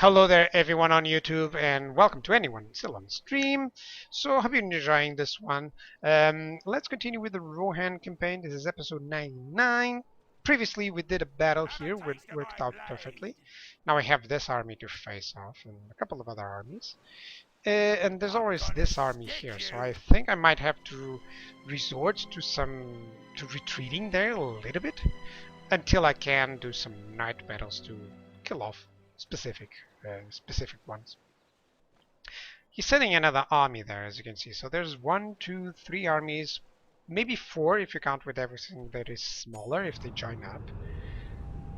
Hello there, everyone on YouTube, and welcome to anyone still on stream. So, hope you're enjoying this one. Let's continue with the Rohan campaign. This is episode 99. Previously, we did a battle here, which worked out perfectly. Now I have this army to face off, and a couple of other armies. And there's always this army here, so I think I might have to resort to retreating there a little bit until I can do some night battles to kill off specific ones. He's sending another army there, as you can see. So there's 1, 2, 3 armies, maybe 4 if you count with everything that is smaller, if they join up.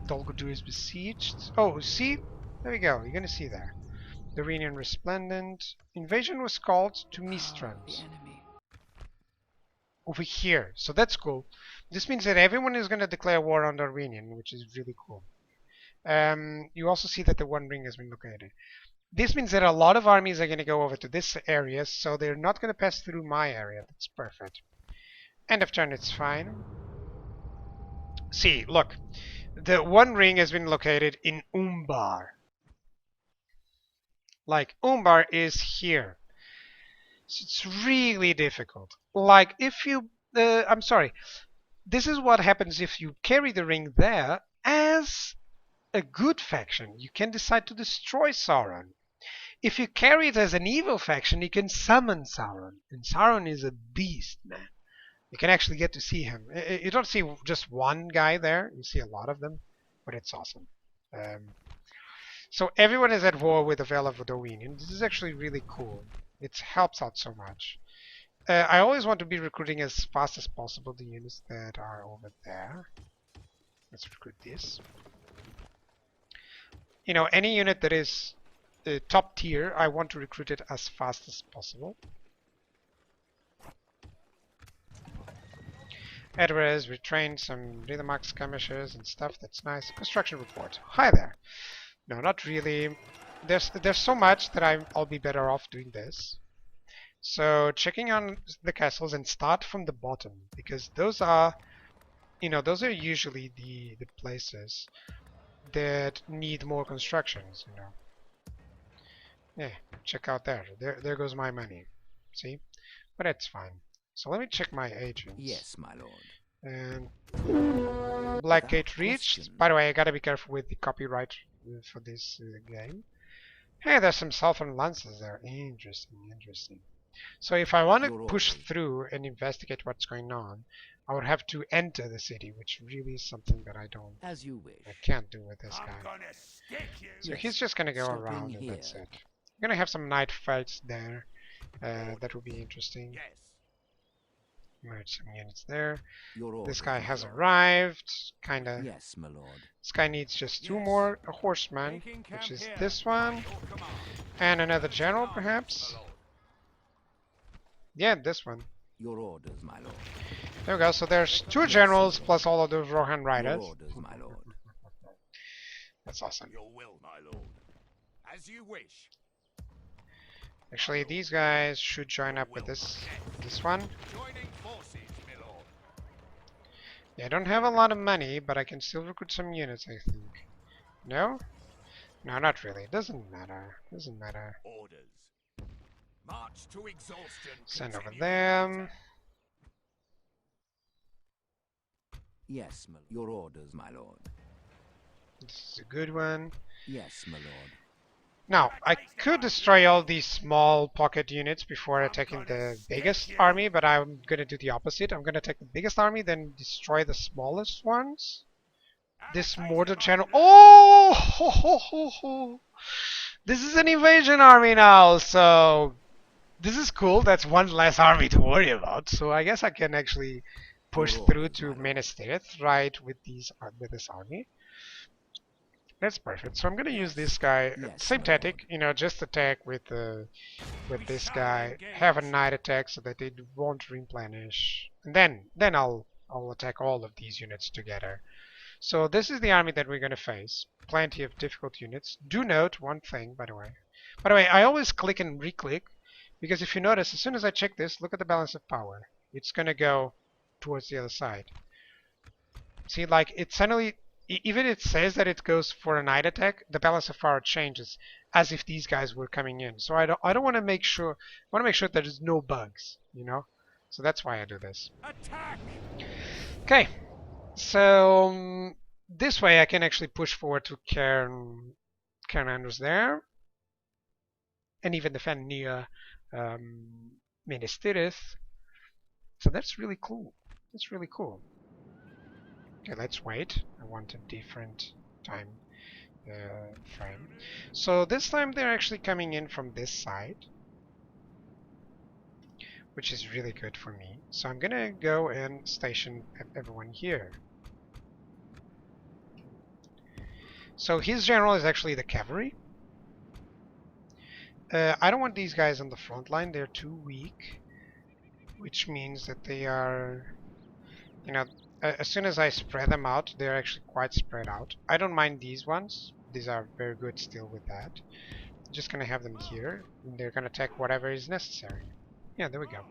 Dol Guldur is besieged. Oh, see? There we go. You're gonna see there. Dorwinion Resplendent. Invasion was called to Mistrans. Over here. So that's cool. This means that everyone is gonna declare war on Dorwinion, which is really cool. You also see that the One Ring has been located. This means that a lot of armies are going to go over to this area, so they're not going to pass through my area. That's perfect. End of turn, it's fine. See, look. The One Ring has been located in Umbar. Like, Umbar is here. So it's really difficult. Like, if you... I'm sorry. This is what happens if you carry the ring there as a good faction. You can decide to destroy Sauron. If you carry it as an evil faction, you can summon Sauron. And Sauron is a beast, man. You can actually get to see him. You don't see just one guy there. You see a lot of them. But it's awesome. So everyone is at war with the Vale of Dorwinion. This is actually really cool. It helps out so much. I always want to be recruiting as fast as possible the units that are over there. Let's recruit this. You know, any unit that is top tier, I want to recruit it as fast as possible. Edwards, we trained some Riddermark skirmishers and stuff. That's nice. Construction report. Hi there. No, not really. There's so much that I'll be better off doing this. So checking on the castles and start from the bottom, because those are, those are usually the places that need more constructions, Yeah, check out there. There goes my money. See? But it's fine. So let me check my agents. Yes, my lord. And Blackgate reached. By the way, I gotta be careful with the copyright for this game. Hey, there's some Southern Lances there. Interesting. So if I want to push through and investigate what's going on, I would have to enter the city, which really is something that I can't do with this guy. So he's just gonna go around and that's it. I'm gonna have some night fights there. That would be interesting. Merge some units there. This guy has arrived. Kinda. Yes, my lord. This guy needs just 2 more horsemen, which is this one. And another general, perhaps. Yeah, this one. Your orders, my lord. There we go. So there's 2 generals plus all of those Rohan riders. Your orders, my lord. That's awesome. Your will, my lord. As you wish. Actually, these guys should join up with this one. Joining forces, my lord. Yeah, I don't have a lot of money, but I can still recruit some units, I think. No? No, not really. It doesn't matter. Orders. March to exhaustion. Send over them. Yes, my your orders, my lord. This is a good one. Yes, my lord. Now, I could destroy all these small pocket units before attacking the biggest army, but I'm gonna do the opposite. I'm gonna attack the biggest army, then destroy the smallest ones. This Mordor general. Oh! Ho, ho, ho, ho. This is an invasion army now, so this is cool. That's one less army to worry about. So I guess I can actually push through to Minas Tirith, right, with this army. That's perfect. So I'm gonna use this guy. Yes, same tactic, just attack with this guy. Have a night attack so that they won't replenish, and then I'll attack all of these units together. So this is the army that we're gonna face. Plenty of difficult units. Do note one thing, by the way. I always click and re-click because if you notice, as soon as I check this, look at the balance of power. It's gonna go towards the other side. See, like it suddenly even it says that it goes for a night attack, the balance of power changes as if these guys were coming in. So I don't want to make sure. I want to make sure that there's no bugs, you know. So that's why I do this. Attack! Okay. So this way I can actually push forward to Cairn Anders there, and even defend near Minas Tirith. So that's really cool. That's really cool. Okay, let's wait. I want a different time frame. So this time they're actually coming in from this side, which is really good for me. So I'm gonna go and station everyone here. So his general is actually the cavalry. I don't want these guys on the front line. They're too weak, which means that they are, you know, as soon as I spread them out, they're actually quite spread out. I don't mind these ones. These are very good still with that. I'm just gonna have them here, and they're gonna attack whatever is necessary. Yeah, there we go.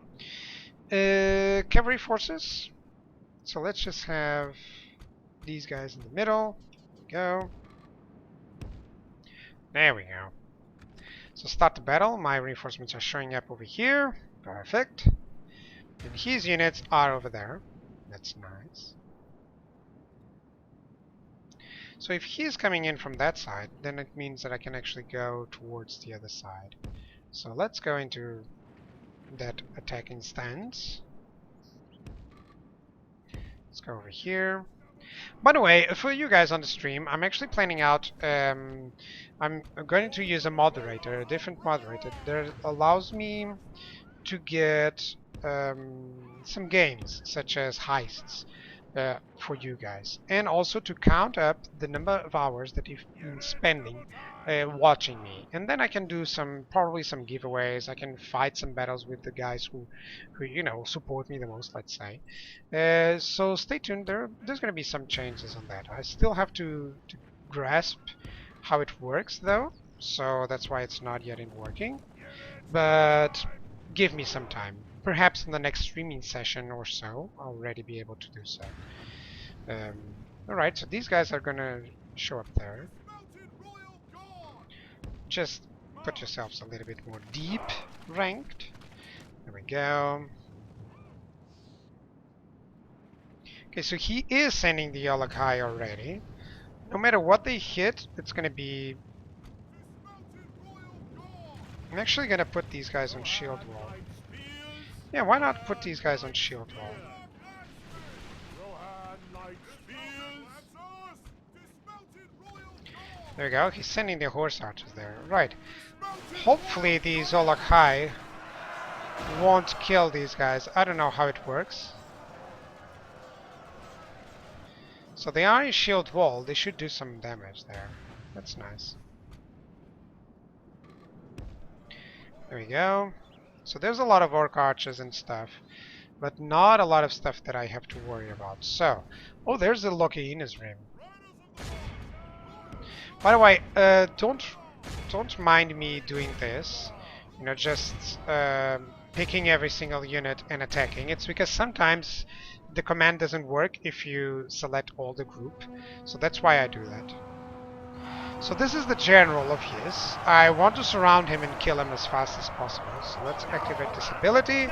Cavalry forces. So let's just have these guys in the middle. Go. There we go. So start the battle. My reinforcements are showing up over here. Perfect. And his units are over there. That's nice. So if he's coming in from that side, then it means that I can actually go towards the other side. So let's go into that attacking stance. Let's go over here. By the way, for you guys on the stream, I'm actually planning out, I'm going to use a moderator, a different moderator that allows me to get some games, such as heists, for you guys. And also to count up the number of hours that you've been spending watching me. And then I can do probably some giveaways. I can fight some battles with the guys who you know, support me the most, let's say. So stay tuned. There's going to be some changes on that. I still have to grasp how it works, though. So that's why it's not yet in working. But give me some time. Perhaps in the next streaming session or so, I'll already be able to do so. Alright, so these guys are gonna show up there. Just put yourselves a little bit more deep ranked. There we go. Okay, so he is sending the Yalakai already. No matter what they hit, it's gonna be... I'm actually gonna put these guys on shield wall. Yeah, why not put these guys on shield wall? There we go, he's sending the horse archers there. Right. Hopefully these Olakai won't kill these guys. I don't know how it works. So they are in shield wall. They should do some damage there. That's nice. There we go. So there's a lot of orc archers and stuff, but not a lot of stuff that I have to worry about. So, oh, there's the Loki Innes Rim. By the way, don't mind me doing this. You know, just picking every single unit and attacking. It's because sometimes the command doesn't work if you select all the group. So that's why I do that. So this is the general of his. I want to surround him and kill him as fast as possible. So let's activate this ability.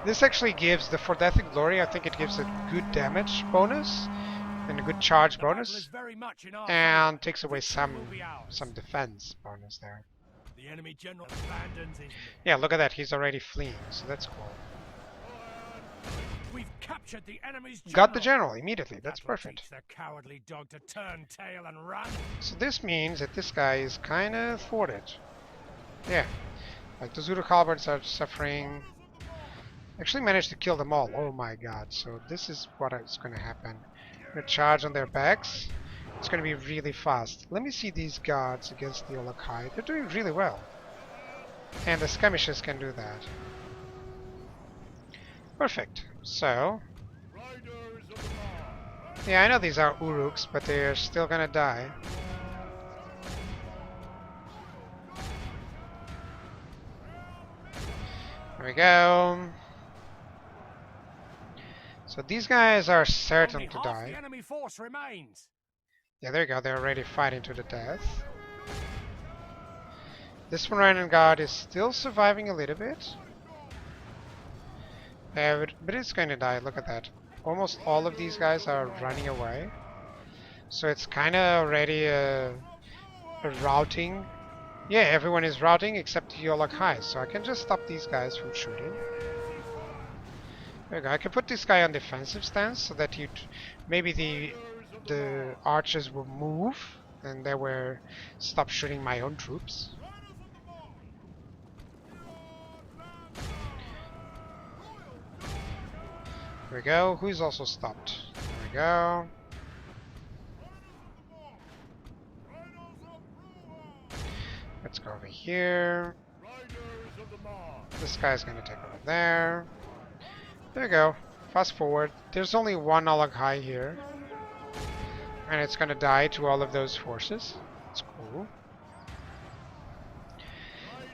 This actually gives for Death and Glory, I think it gives a good damage bonus and a good charge bonus, and takes away some defense bonus there. The enemy general abandons his... Yeah, look at that. He's already fleeing, so that's cool. We've captured the enemy's general. Got the general immediately. That's perfect. Teach the cowardly dog to turn tail and run. So this means that this guy is kind of thwarted. Yeah, like the Zuru Halberds are suffering. Actually managed to kill them all. Oh my god. So this is what is going to happen. I'm going to charge on their backs. It's going to be really fast. Let me see these guards against the Olakai. They're doing really well. And the skirmishers can do that. Perfect. So... yeah, I know these are Uruks, but they're still going to die. There we go. So these guys are certain to die. The enemy force remains. Yeah, there you go. They're already fighting to the death. This Moranian guard is still surviving a little bit. Yeah, but it's going to die. Look at that. Almost all of these guys are running away. So it's kind of already a routing. Yeah, everyone is routing except Yolok High. So I can just stop these guys from shooting. There we go. I can put this guy on defensive stance so that maybe the archers will move and they will stop shooting my own troops. There we go. Who's also stopped? There we go. Let's go over here. This guy's gonna take over there. There we go. Fast forward. There's only one Olag High here. And it's gonna die to all of those forces. That's cool.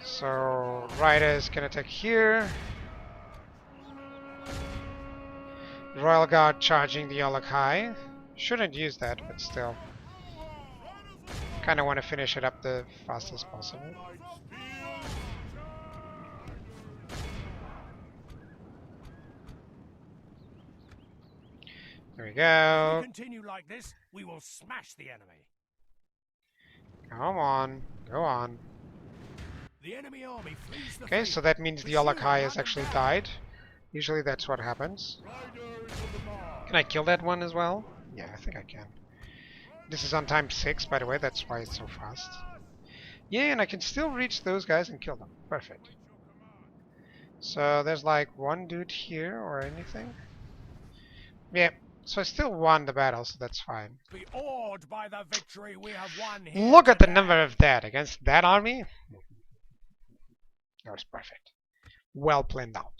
So Raida is gonna take here. Royal Guard charging the Olag High. Shouldn't use that, but still. Kinda wanna finish it up the fastest possible. There we go. If we continue like this, we will smash the enemy. Come on, go on. The enemy army flees the Okay, field. so that means the Olag High has actually died. Usually that's what happens. Can I kill that one as well? Yeah, I think I can. This is on time 6, by the way, that's why it's so fast. Yeah, and I can still reach those guys and kill them. Perfect. So there's like one dude here or anything. Yeah, so I still won the battle, so that's fine. Be awed by the victory we have won here. Look at the today. number of that against that army. That was perfect. Well planned out.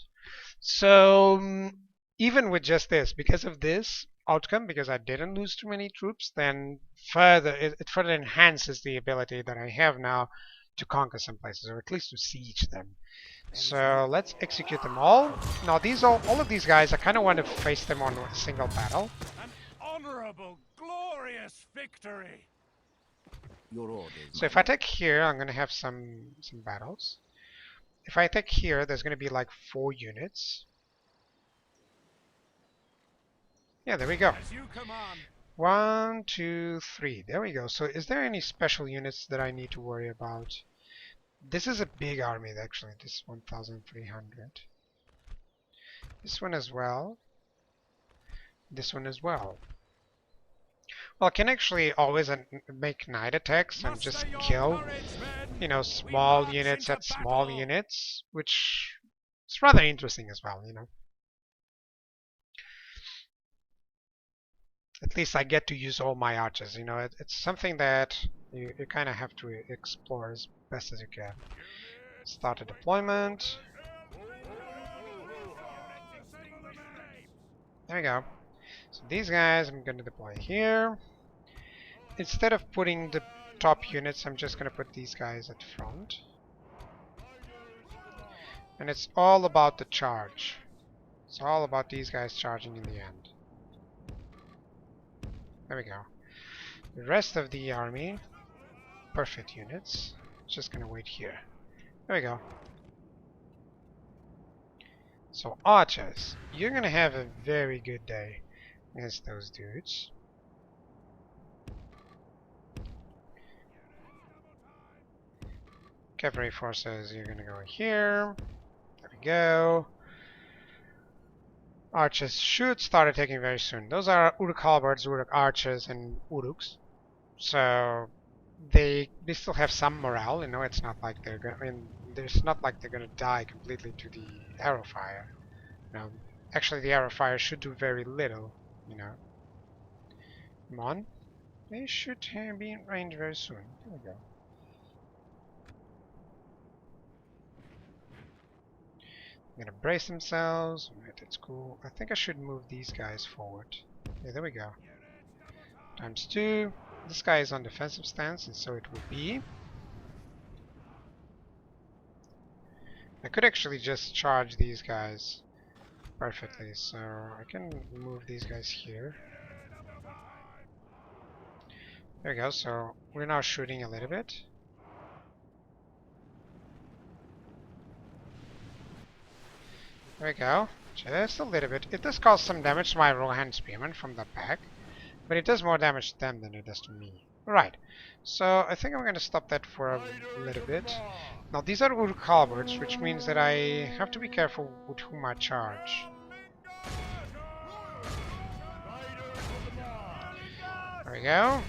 So even with just this, because of this outcome, because I didn't lose too many troops, then it further enhances the ability that I have now to conquer some places, or at least to siege them. So let's execute them all. Now all of these guys, I kind of want to face them on a single battle. An honorable, glorious victory. Your orders. So if I take here, I'm going to have some battles. If I take here, there's going to be like 4 units. Yeah, there we go. As you command. 1, 2, 3. There we go. So is there any special units that I need to worry about? This is a big army, actually. This is 1,300. This one as well. This one as well. Well, I can actually always make night attacks and just kill, you know, small units at small units, which is rather interesting as well, you know. At least I get to use all my archers, you know. It's something that you kind of have to explore as best as you can. Start a deployment. There we go. So these guys I'm going to deploy here. Instead of putting the top units, I'm just going to put these guys at front. And it's all about the charge. It's all about these guys charging in the end. There we go. The rest of the army, perfect units, just gonna wait here. There we go. So archers, you're gonna have a very good day against those dudes. Cavalry forces, you're gonna go here. There we go. Archers should start attacking very soon. Those are Uruk halberds, Uruk archers, and Uruks. So they still have some morale. You know, it's not like they're going. I mean, it's not like they're gonna die completely to the arrow fire. You know, actually, the arrow fire should do very little. You know. Come on, they should be in range very soon. There we go. Gonna brace themselves. Right, that's cool. I think I should move these guys forward. Yeah, there we go. ×2. This guy is on defensive stance, and so it will be. I could actually just charge these guys perfectly, so I can move these guys here. There we go. So we're now shooting a little bit. There we go. Just a little bit. It does cause some damage to my Rohan Spearman from the back, but it does more damage to them than it does to me. Right. So I think I'm going to stop that for a little bit. Now these are Uruk halberds, which means that I have to be careful with whom I charge. There we go.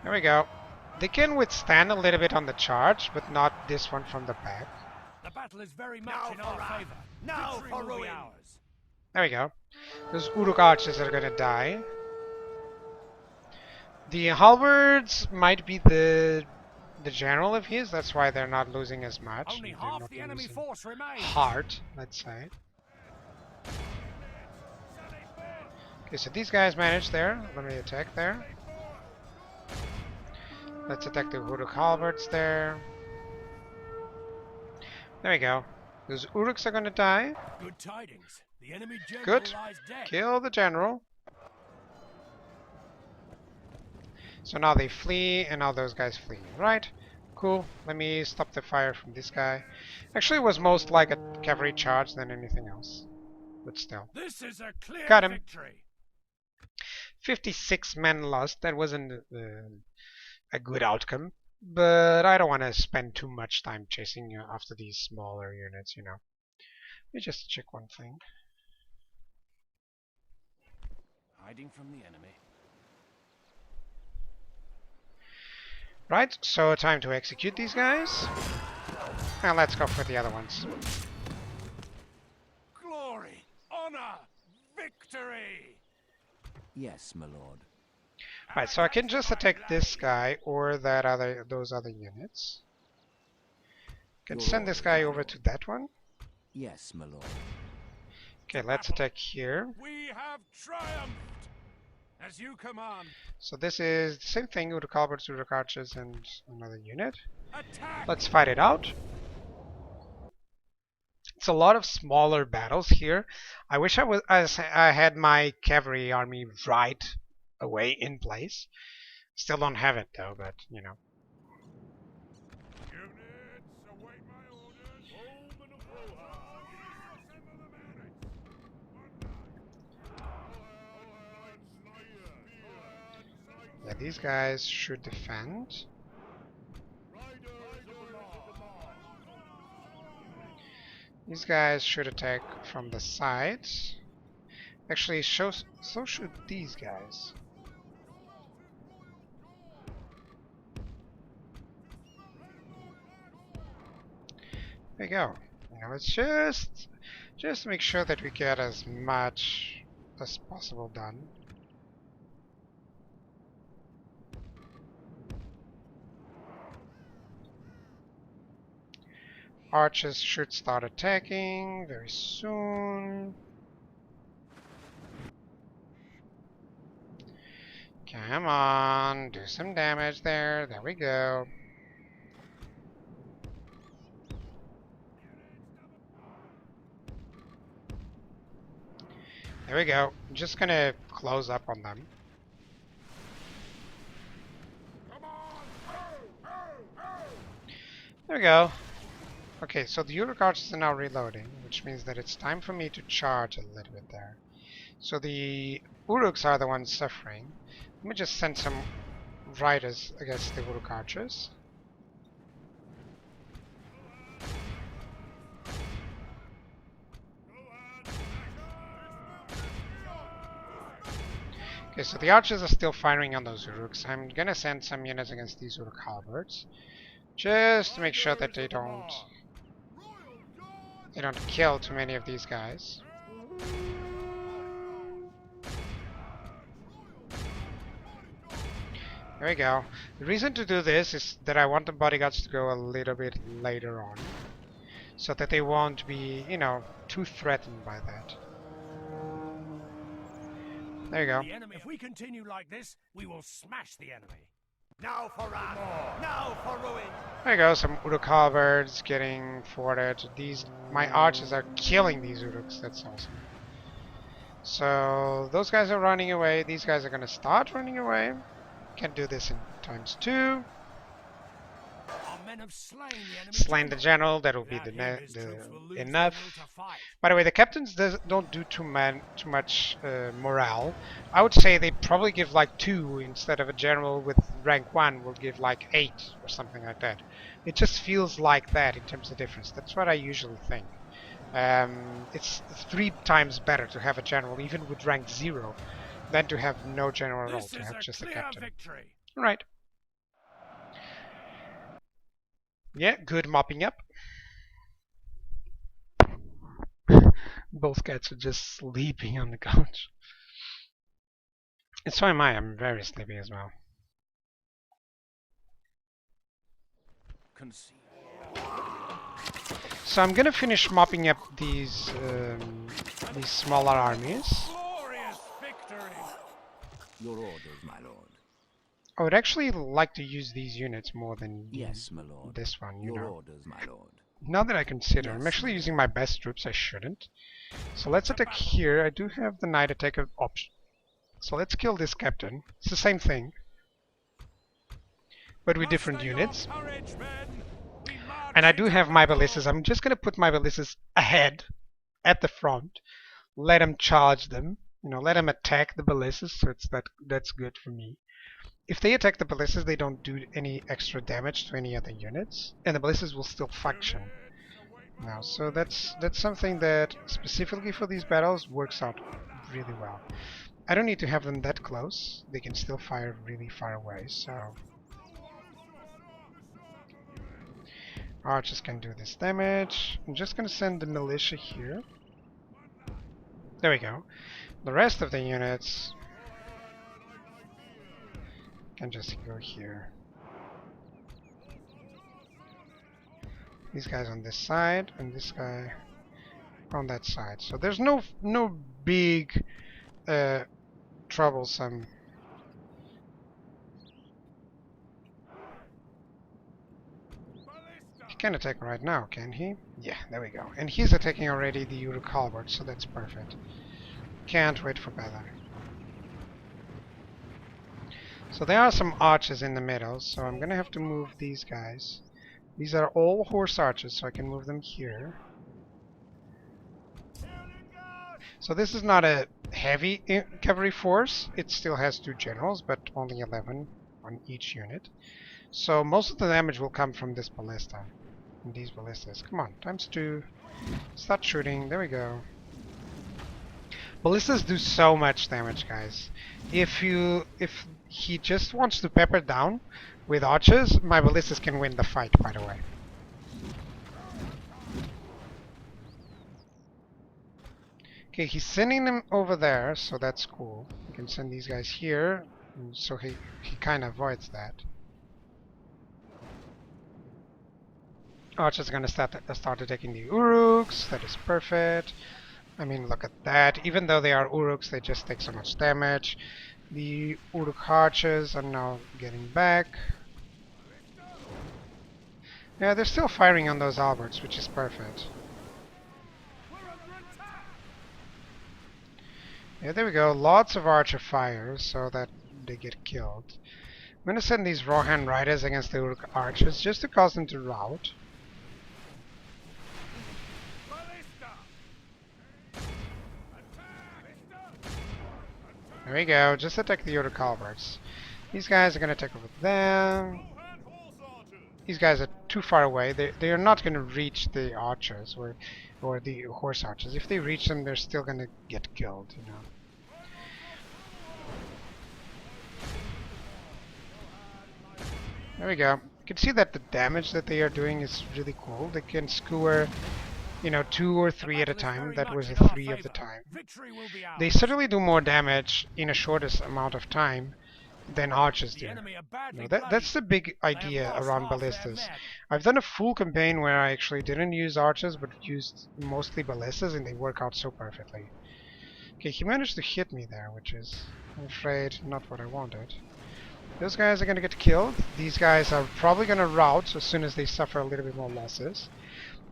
There we go. They can withstand a little bit on the charge, but not this one from the back. The battle is very much in our favor. Now Victory for will be ruin. ours. There we go. Those Uruk archers are gonna die. The halberds might be the general of his, that's why they're not losing as much. Only They're half not the enemy losing force remains. heart, let's say. Okay, so these guys managed there. Let me attack there. Let's attack the Uruk halberds there. There we go. Those Uruks are gonna die. Good tidings. The enemy general Good. lies dead. Kill the general. So now they flee, and now those guys flee. Right. Cool. Let me stop the fire from this guy. Actually, it was most like a cavalry charge than anything else. But still. This is a clear Got him. victory. 56 men lost. That wasn't a good outcome. But I don't want to spend too much time chasing after these smaller units, you know. Let me just check one thing. Hiding from the enemy. Right, so time to execute these guys. And let's go for the other ones. Glory, honor, victory. Yes, my lord. Right, so I can just attack this guy or those other units. Can send this guy over to that one. Yes, my lord. Okay, let's attack here. We have triumphed. As you command. So this is the same thing with the halberds, Uruk archers, and another unit. Attack. Let's fight it out. It's a lot of smaller battles here. I wish I had my cavalry army right away in place. Still don't have it though, but you know. Units, await my orders. Omen of Rohan. Yeah, these guys should defend. These guys should attack from the sides. Actually, so should these guys. There you go. You know, it's just to make sure that we get as much as possible done. Archers should start attacking very soon. Come on, do some damage there. There we go. There we go. I'm just gonna close up on them. There we go. Okay, so the Uruk archers are now reloading, which means that it's time for me to charge a little bit there. So the Uruks are the ones suffering. Let me just send some riders against the Uruk archers. Okay, so the archers are still firing on those Uruks. I'm gonna send some units against these Uruk halberds, just to make sure that they don't kill too many of these guys. There we go. The reason to do this is that I want the bodyguards to go a little bit later on, so that they won't be, you know, too threatened by that. There you go. The enemy. If we continue like this, we will smash the enemy. Now for wrath. Now for ruin. There you go, some Uruk halberds getting forwarded. My archers are killing these Uruks, that's awesome. So those guys are running away. These guys are gonna start running away. Can do this in ×2. Our men have slain the enemy Slain the general. general. That will be Without him, his the troops will lose their enough. will to fight. By the way, the captains don't do too much morale. I would say they probably give like 2 instead of a general with rank 1 will give like 8 or something like that. It just feels like that in terms of difference. That's what I usually think. It's 3 times better to have a general, even with rank 0, than to have no general at all, to have just a captain. Victory. Right. Yeah, good mopping up. Both cats are just sleeping on the couch. And so am I. I'm very sleepy as well. Concede. So I'm gonna finish mopping up these smaller armies. Glorious victory. Your orders, my lord. I would actually like to use these units more than Yes, my lord. this one, you Your know. orders, my lord. Now that I consider, I'm Yes, actually my using my best troops. I shouldn't. So let's attack here. I do have the knight attacker option. So let's kill this captain. It's the same thing, but with different units. And I do have my ballistas. I'm just going to put my ballistas ahead, at the front. Let them charge them. You know, let them attack the ballistas. So that's good for me. If they attack the ballistas, they don't do any extra damage to any other units, and the ballistas will still function. Now, so that's something that specifically for these battles works out really well. I don't need to have them that close. They can still fire really far away. So archers can do this damage. I'm just gonna send the militia here. There we go. The rest of the units can just go here. These guys on this side, and this guy on that side. So there's no big troublesome. He can attack right now, can he? Yeah, there we go. And he's attacking already the Uruk halberd, so that's perfect. Can't wait for battle. So there are some archers in the middle, so I'm gonna have to move these guys. These are all horse archers, so I can move them here. So this is not a heavy cavalry force. It still has 2 generals, but only 11 on each unit. So most of the damage will come from this ballista. And these ballistas. Come on, ×2. Start shooting. There we go. Ballistas do so much damage, guys. If he just wants to pepper down with archers, my ballistas can win the fight, by the way. Okay, he's sending them over there, so that's cool. You can send these guys here, so he kind of avoids that. Archer's gonna start attacking the Uruks. That is perfect. I mean, look at that. Even though they are Uruks, they just take so much damage. The Uruk archers are now getting back. Yeah, they're still firing on those halberds, which is perfect. Yeah, there we go. Lots of archer fire, so that they get killed. I'm gonna send these Rohan riders against the Uruk archers, just to cause them to rout. There we go, just attack the Uruk halberds. These guys are gonna attack over there. These guys are too far away. They are not gonna reach the archers or the horse archers. If they reach them, they're still gonna get killed, you know. There we go. You can see that the damage that they are doing is really cool. They can skewer, you know, 2 or 3 at a time. That was a 3 of the time. They certainly do more damage in a shortest amount of time than archers do. You know, that's the big idea around ballistas. I've done a full campaign where I actually didn't use archers, but used mostly ballistas, and they work out so perfectly. Okay, he managed to hit me there, which is, I'm afraid, not what I wanted. Those guys are going to get killed. These guys are probably going to rout as soon as they suffer a little bit more losses.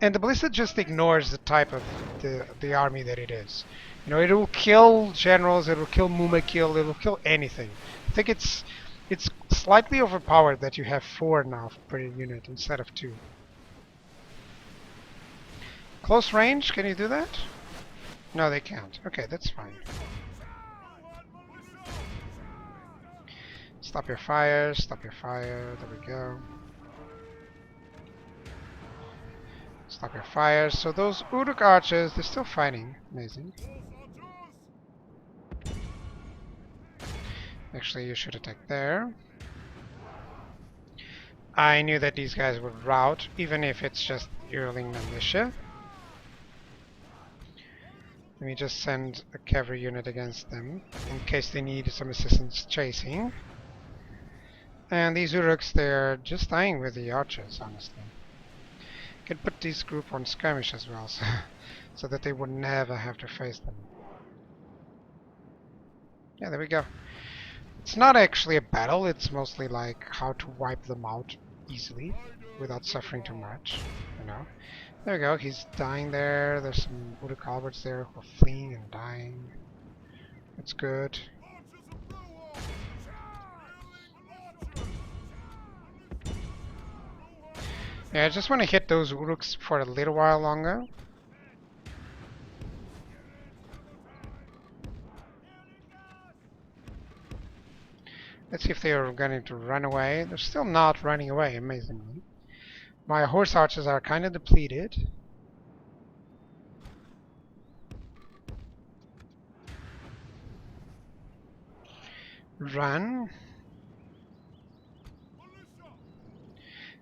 And the ballista just ignores the type of the army that it is. You know, it will kill generals, it will kill Mumakil, it will kill anything. I think it's slightly overpowered that you have 4 now per unit instead of 2. Close range, can you do that? No, they can't. Okay, that's fine. Stop your fire, stop your fire, there we go. Stop your fire. So those Uruk archers, they're still fighting. Amazing. Actually, you should attack there. I knew that these guys would rout, even if it's just Yearling militia. Let me just send a cavalry unit against them, in case they need some assistance chasing. And these Uruks, they're just dying with the archers, honestly. Could put this group on skirmish as well, so that they would never have to face them. Yeah, there we go. It's not actually a battle, it's mostly like how to wipe them out easily without suffering too much, you know. There we go, he's dying there. There's some Uruk halberds there who are fleeing and dying. That's good. Yeah, I just want to hit those Uruks for a little while longer. Let's see if they are going to run away. They're still not running away, amazingly. My horse archers are kind of depleted. Run.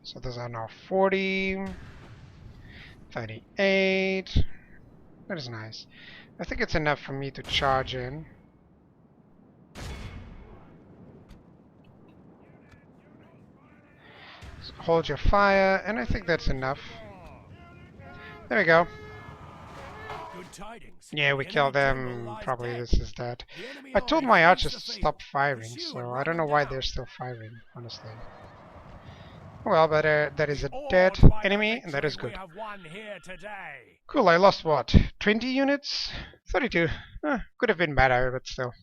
So those are now 40, 38. That is nice. I think it's enough for me to charge in. So hold your fire, and I think that's enough. There we go. Good tidings. Yeah, we The killed enemy general them. lies Probably dead. this is that. The enemy I told army my flees archers the to field. stop firing, Pursue so and I run don't know them why down. they're still firing, honestly. Well, but that is a All dead by enemy, the and that is victory good. We have won here today. Cool, I lost what? 20 units? 32. Could have been better, but still.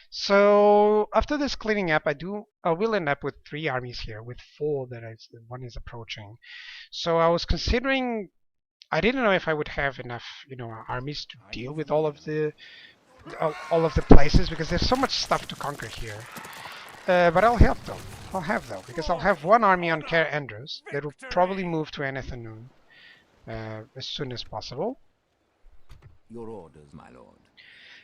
So after this cleaning up, I will end up with 3 armies here, with 4 one is approaching. So I was considering, I didn't know if I would have enough, you know, armies to deal with all of the places, because there's so much stuff to conquer here. But I'll help though. I'll have though, because I'll have 1 army on Caer Andros that will probably move to Anethanoon as soon as possible. Your orders, my lord.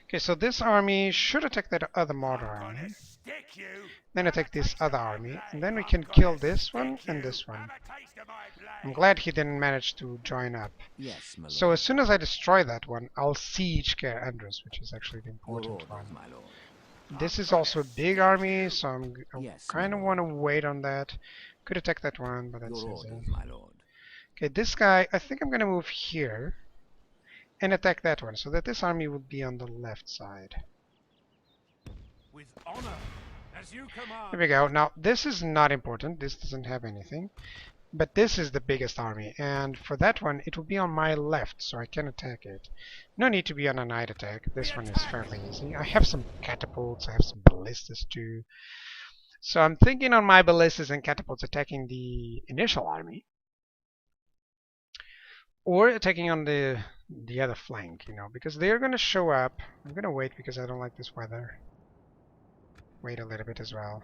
Okay, so this army should attack that other Mordor army. Stick you. Then attack this other army, and then we can kill this one and this one. I'm glad he didn't manage to join up. Yes, my lord. So as soon as I destroy that one, I'll siege Caer Andros, which is actually the Your important orders, one. my lord. This is also a big army, so I Yes, kind of my want to wait on that. Could attack that one, but that's Your easy. orders, my lord. Okay, this guy, I think I'm going to move here and attack that one, so that this army would be on the left side. With honor, as you command. Here we go. Now, this is not important. This doesn't have anything. But this is the biggest army, and for that one, it will be on my left, so I can attack it. No need to be on a night attack. This one is fairly easy. I have some catapults. I have some ballistas too. So I'm thinking on my ballistas and catapults attacking the initial army, or attacking on the other flank, you know, because they're going to show up. I'm going to wait because I don't like this weather. Wait a little bit as well.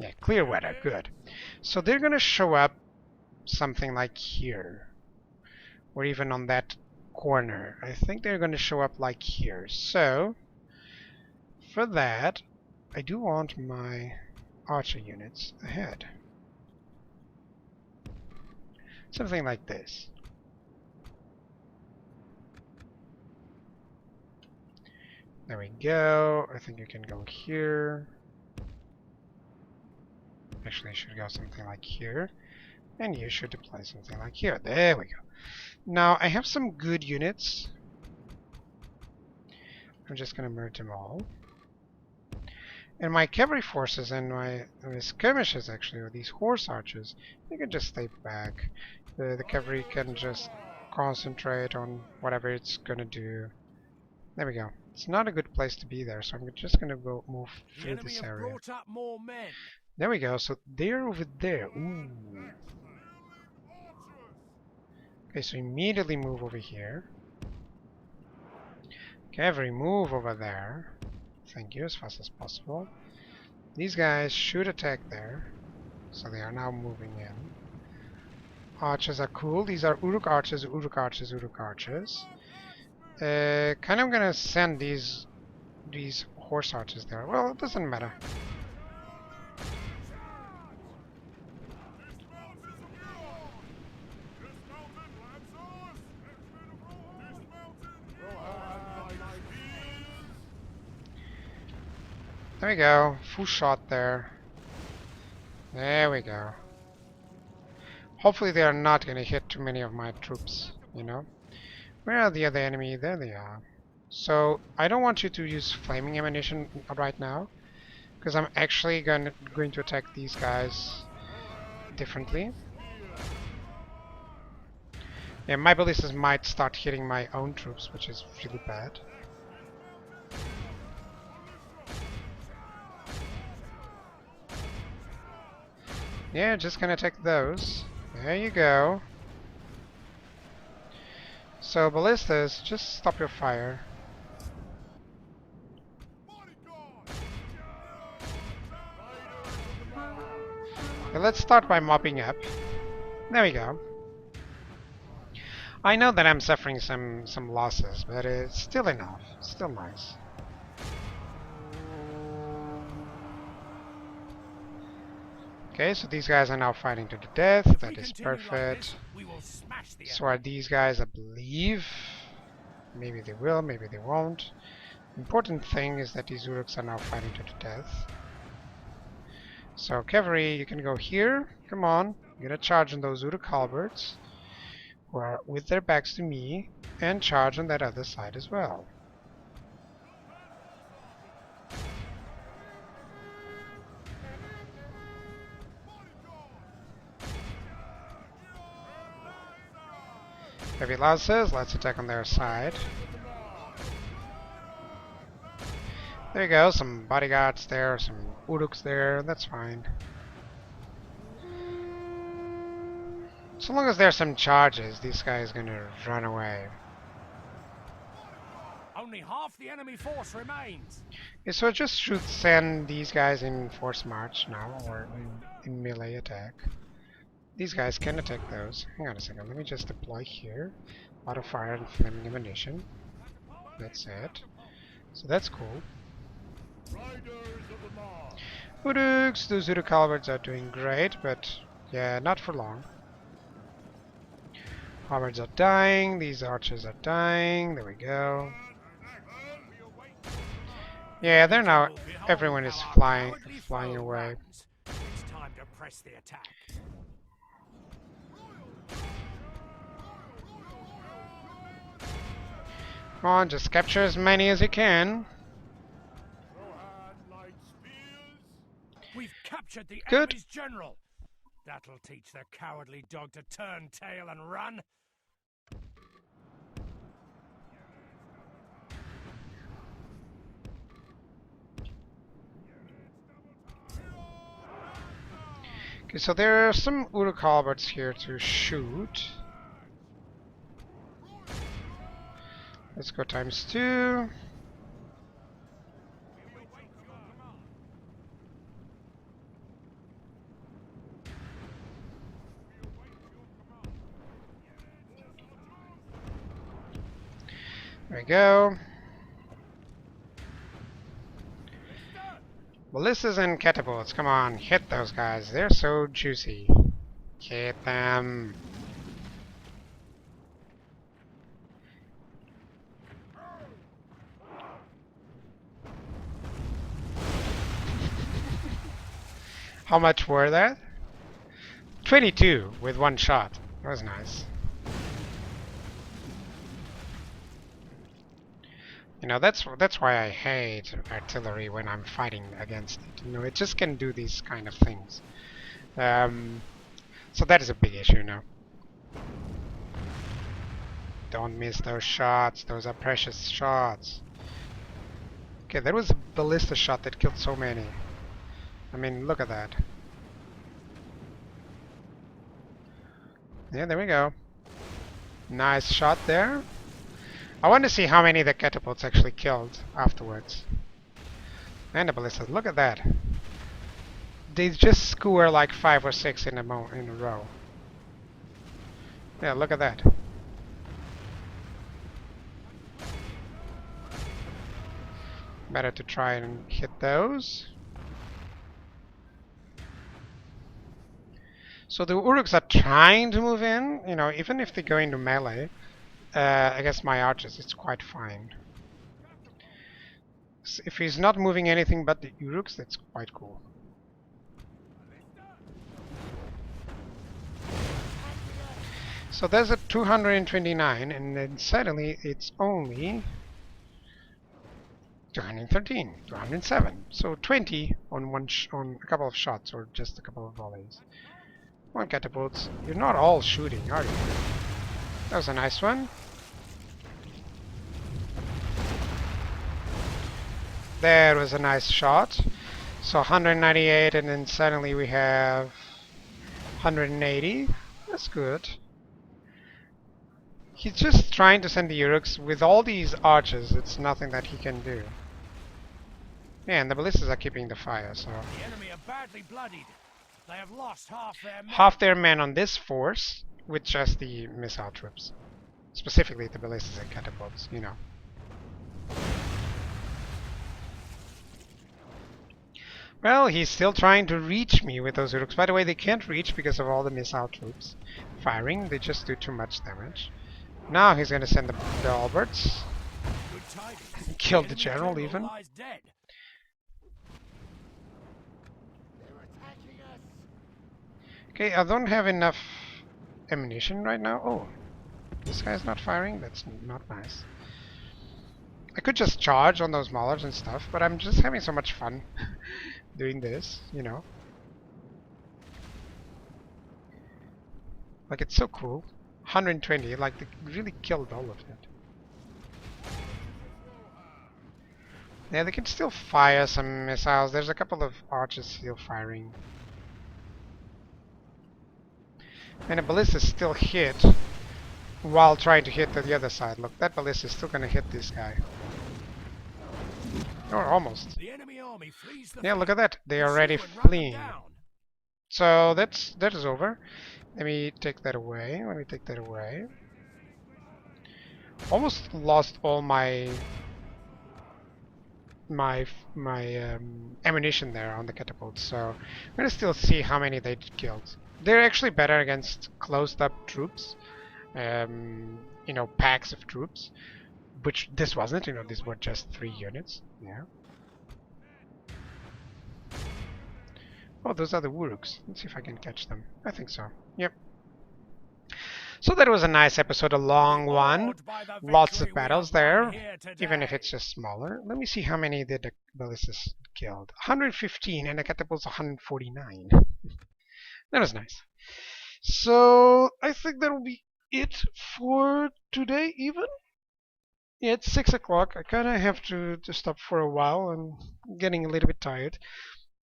Yeah, clear weather, good. So they're going to show up something like here, or even on that corner. I think they're going to show up like here. So for that, I do want my archer units ahead. Something like this. There we go. I think you can go here. Actually, I should go something like here. And you should deploy something like here. There we go. Now, I have some good units. I'm just going to merge them all. And my cavalry forces and my skirmishers, actually, or these horse archers, they can just stay back. The cavalry can just concentrate on whatever it's going to do. There we go. It's not a good place to be there, so I'm just gonna go move The through enemy this have area. brought up more men. There we go. So they're over there. Ooh. Okay, so immediately move over here. Cavalry, move over there. Thank you, as fast as possible. These guys should attack there. So they are now moving in. Archers are cool. These are Uruk archers, Uruk archers, Uruk archers. Kind of gonna send these horse archers there. Well, it doesn't matter. There we go. Full shot there. There we go. Hopefully they are not going to hit too many of my troops, you know. Where are the other enemy? There they are. So I don't want you to use flaming ammunition right now, because I'm actually going to attack these guys differently. Yeah, my ballistas might start hitting my own troops, which is really bad. Yeah, just gonna attack those. There you go. So ballistas, just stop your fire. Okay, let's start by mopping up. There we go. I know that I'm suffering some losses, but it's still enough. Still nice. Okay, so these guys are now fighting to the death. That is perfect. So are these guys, I believe. Maybe they will, maybe they won't. Important thing is that these Uruks are now fighting to the death. So cavalry, you can go here. Come on, you're gonna charge on those Uruk halberds, who are with their backs to me, and charge on that other side as well. Heavy lances, let's attack on their side. There you go, some bodyguards there, some Uruks there, that's fine. So long as there's some charges, this guy is gonna run away. Only half the enemy force remains. Okay, so I just should send these guys in force march now, or in melee attack. These guys can attack those. Hang on a second, let me just deploy here. Auto fire and flaming ammunition. That's it. So that's cool. Uruks, those Uruk halberds are doing great, but yeah, not for long. Halberds are dying, these archers are dying, there we go. Yeah, they're now, everyone is flying away. It's time to press the attack. Come on, just capture as many as you can. We've captured the Good. enemy's general. That'll teach the cowardly dog to turn tail and run. Okay, so there are some Uruk halberds here to shoot. Let's go ×2. There we go. Ballistas and catapults, come on, hit those guys. They're so juicy. Hit them. How much were that? 22 with one shot. That was nice. You know, that's why I hate artillery when I'm fighting against it. You know, it just can do these kind of things. So that is a big issue now. Don't miss those shots. Those are precious shots. Okay, there was a ballista shot that killed so many. I mean, look at that. Yeah, there we go. Nice shot there. I want to see how many the catapults actually killed afterwards. And the ballistas, look at that. They just skewer like 5 or 6 in a row. Yeah, look at that. Better to try and hit those. So the Uruks are trying to move in, you know, even if they go into melee against my archers, it's quite fine. So if he's not moving anything but the Uruks, that's quite cool. So there's a 229, and then suddenly it's only 213, 207. So 20 on on a couple of shots, or just a couple of volleys. One catapults. You're not all shooting, are you? That was a nice one. There was a nice shot. So 198, and then suddenly we have 180. That's good. He's just trying to send the Uruks. With all these archers, it's nothing that he can do. Yeah, and the ballistas are keeping the fire, so... The enemy are badly bloodied. They have lost half their men on this force, with just the missile troops. Specifically the ballistas and catapults, you know. Well, he's still trying to reach me with those Uruks. By the way, they can't reach because of all the missile troops firing. They just do too much damage. Now he's going to send the Alberts. Killed the general even. Okay, I don't have enough ammunition right now. Oh, this guy's not firing? That's not nice. I could just charge on those Mauler's and stuff, but I'm just having so much fun doing this, you know. Like, it's so cool. 120, like, they really killed all of it. Yeah, they can still fire some missiles. There's a couple of archers still firing. And a ballista still hit while trying to hit the other side. Look, that ballista is still going to hit this guy. Or almost. The enemy army flees the yeah, look at that. They are already fleeing. So that is over. Let me take that away. Let me take that away. Almost lost all my ammunition there on the catapults. So I'm gonna still see how many they killed. They're actually better against closed-up troops. You know, packs of troops. Which this wasn't, you know, these were just 3 units. Yeah. Oh, those are the Uruks. Let's see if I can catch them. I think so. Yep. So that was a nice episode, a long one. Lots of battles there, even if it's just smaller. Let me see how many did the ballistas killed. 115 and the catapults 149. That was nice. So I think that will be it for today even. Yeah, it's 6 o'clock. I kind of have to stop for a while. I'm getting a little bit tired.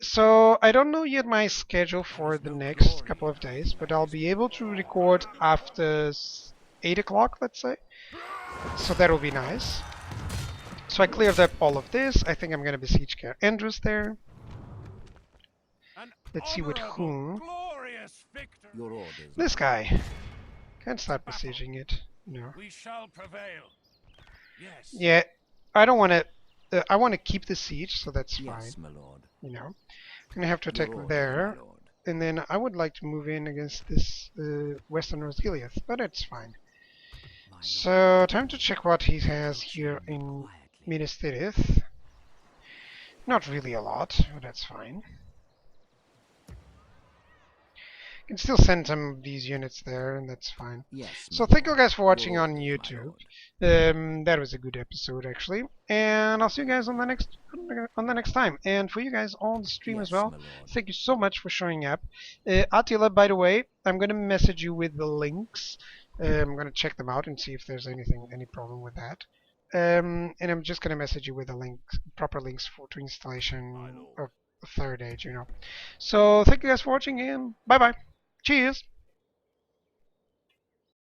So I don't know yet my schedule for the next couple of days, but I'll be able to record after 8 o'clock, let's say. So that will be nice. So I cleared up all of this. I think I'm going to besiege Andrews there. Let's see with whom. Your orders. This guy. Can't start besieging it. No. We shall prevail. Yes. Yeah, I don't want to. I want to keep the siege, so that's fine. Yes, my lord. You know, I'm gonna have to attack Your orders, there, my lord. and then I would like to move in against this Western Osgiliath, but it's fine. My So time to check what he has here in quietly. Minas Tirith. Not really a lot, but that's fine. Can still send some of these units there, and that's fine. Yes. So my thank you lord. guys for watching Your on orders, my YouTube. lord. That was a good episode actually, and I'll see you guys on the next time. And for you guys on the stream as Yes, well, my lord. thank you so much for showing up. Attila, by the way, I'm gonna message you with the links. I'm gonna check them out and see if there's any problem with that. And I'm just gonna message you with the link, proper links for to installation of Third Age. So thank you guys for watching, and bye bye. Cheers.